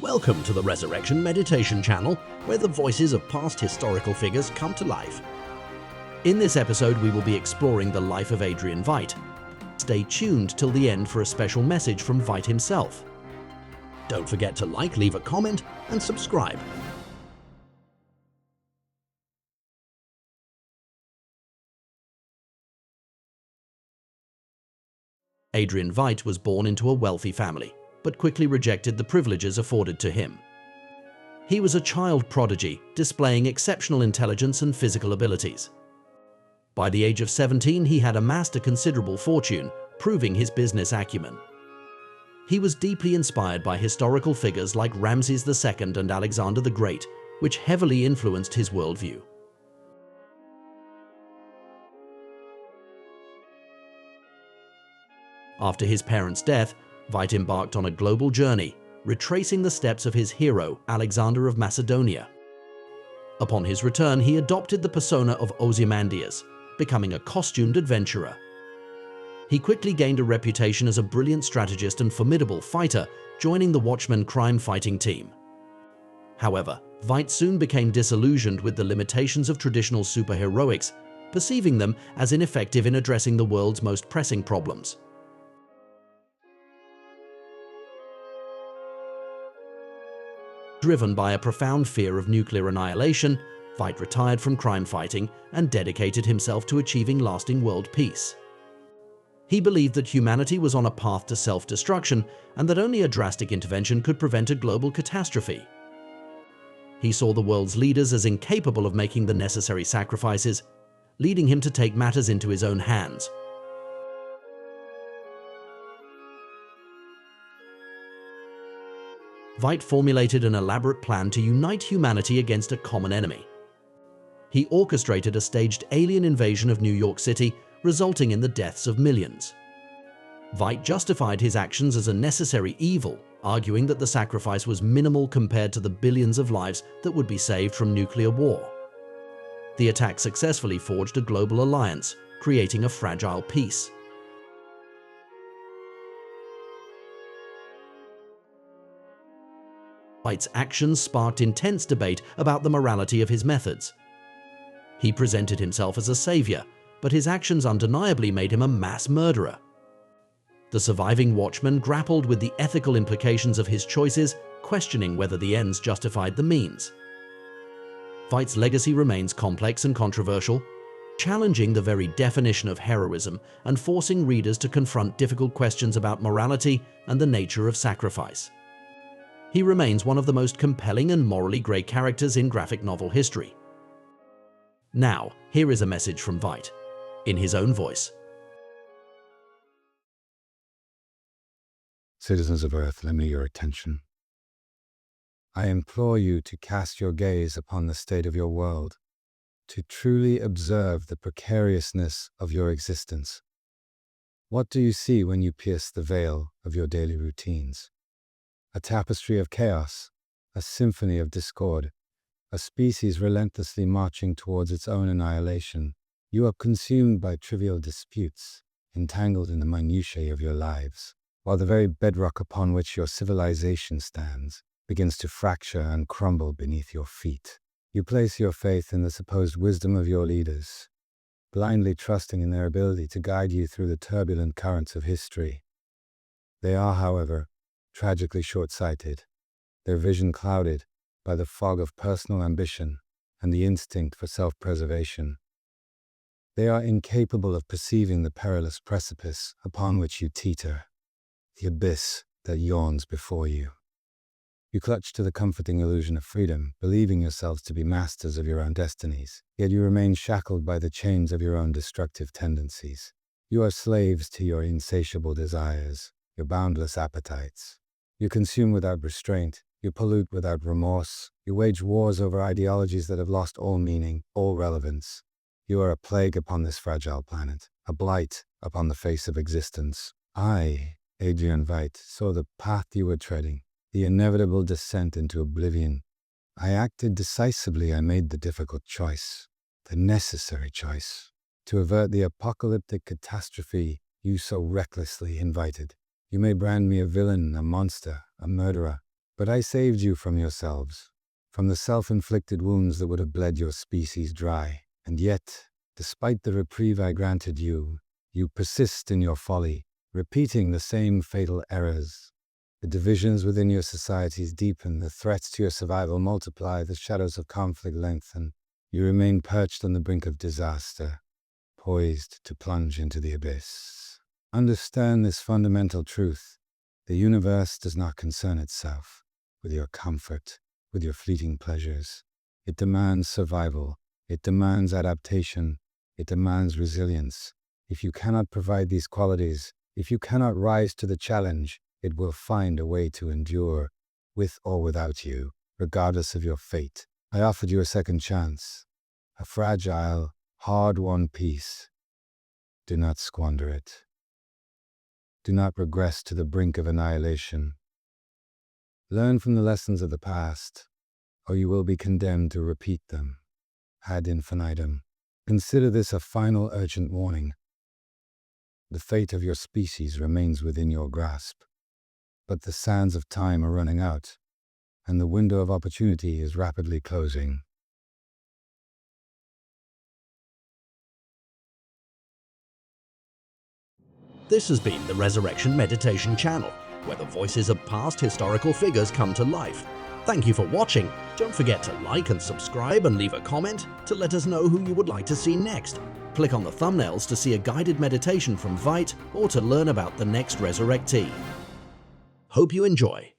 Welcome to the Resurrection Meditation channel, where the voices of past historical figures come to life. In this episode, we will be exploring the life of Adrian Veidt. Stay tuned till the end for a special message from Veidt himself. Don't forget to like, leave a comment, and subscribe. Adrian Veidt was born into a wealthy family, but quickly rejected the privileges afforded to him. He was a child prodigy, displaying exceptional intelligence and physical abilities. By the age of 17, he had amassed a considerable fortune, proving his business acumen. He was deeply inspired by historical figures like Ramses II and Alexander the Great, which heavily influenced his worldview. After his parents' death, Veidt embarked on a global journey, retracing the steps of his hero, Alexander of Macedonia. Upon his return, he adopted the persona of Ozymandias, becoming a costumed adventurer. He quickly gained a reputation as a brilliant strategist and formidable fighter, joining the Watchmen crime-fighting team. However, Veidt soon became disillusioned with the limitations of traditional superheroics, perceiving them as ineffective in addressing the world's most pressing problems. Driven by a profound fear of nuclear annihilation, Veidt retired from crime fighting and dedicated himself to achieving lasting world peace. He believed that humanity was on a path to self-destruction and that only a drastic intervention could prevent a global catastrophe. He saw the world's leaders as incapable of making the necessary sacrifices, leading him to take matters into his own hands. Veidt formulated an elaborate plan to unite humanity against a common enemy. He orchestrated a staged alien invasion of New York City, resulting in the deaths of millions. Veidt justified his actions as a necessary evil, arguing that the sacrifice was minimal compared to the billions of lives that would be saved from nuclear war. The attack successfully forged a global alliance, creating a fragile peace. Veidt's actions sparked intense debate about the morality of his methods. He presented himself as a savior, but his actions undeniably made him a mass murderer. The surviving Watchmen grappled with the ethical implications of his choices, questioning whether the ends justified the means. Veidt's legacy remains complex and controversial, challenging the very definition of heroism and forcing readers to confront difficult questions about morality and the nature of sacrifice. He remains one of the most compelling and morally grey characters in graphic novel history. Now, here is a message from Veidt, in his own voice. Citizens of Earth, lend me your attention. I implore you to cast your gaze upon the state of your world, to truly observe the precariousness of your existence. What do you see when you pierce the veil of your daily routines? A tapestry of chaos, a symphony of discord, a species relentlessly marching towards its own annihilation. You are consumed by trivial disputes, entangled in the minutiae of your lives, while the very bedrock upon which your civilization stands begins to fracture and crumble beneath your feet. You place your faith in the supposed wisdom of your leaders, blindly trusting in their ability to guide you through the turbulent currents of history. They are, however, tragically short-sighted, their vision clouded by the fog of personal ambition and the instinct for self-preservation. They are incapable of perceiving the perilous precipice upon which you teeter, the abyss that yawns before you. You clutch to the comforting illusion of freedom, believing yourselves to be masters of your own destinies, yet you remain shackled by the chains of your own destructive tendencies. You are slaves to your insatiable desires, your boundless appetites. You consume without restraint, you pollute without remorse, you wage wars over ideologies that have lost all meaning, all relevance. You are a plague upon this fragile planet, a blight upon the face of existence. I, Adrian Veidt, saw the path you were treading, the inevitable descent into oblivion. I acted decisively. I made the difficult choice, the necessary choice, to avert the apocalyptic catastrophe you so recklessly invited. You may brand me a villain, a monster, a murderer, But I saved you from yourselves, from the self-inflicted wounds that would have bled your species dry. And yet, despite the reprieve I granted you, you persist in your folly, repeating the same fatal errors. The divisions within your societies deepen, the threats to your survival multiply, the shadows of conflict lengthen. You remain perched on the brink of disaster, poised to plunge into the abyss. Understand this fundamental truth. The universe does not concern itself with your comfort, with your fleeting pleasures. It demands survival. It demands adaptation. It demands resilience. If you cannot provide these qualities, if you cannot rise to the challenge, it will find a way to endure, with or without you, regardless of your fate. I offered you a second chance, a fragile, hard-won peace. Do not squander it. Do not regress to the brink of annihilation. Learn from the lessons of the past, or you will be condemned to repeat them, ad infinitum. Consider this a final urgent warning. The fate of your species remains within your grasp, but the sands of time are running out, and the window of opportunity is rapidly closing. This has been the Resurrection Meditation channel, where the voices of past historical figures come to life. Thank you for watching. Don't forget to like and subscribe and leave a comment to let us know who you would like to see next. Click on the thumbnails to see a guided meditation from Veidt or to learn about the next resurrectee. Hope you enjoy.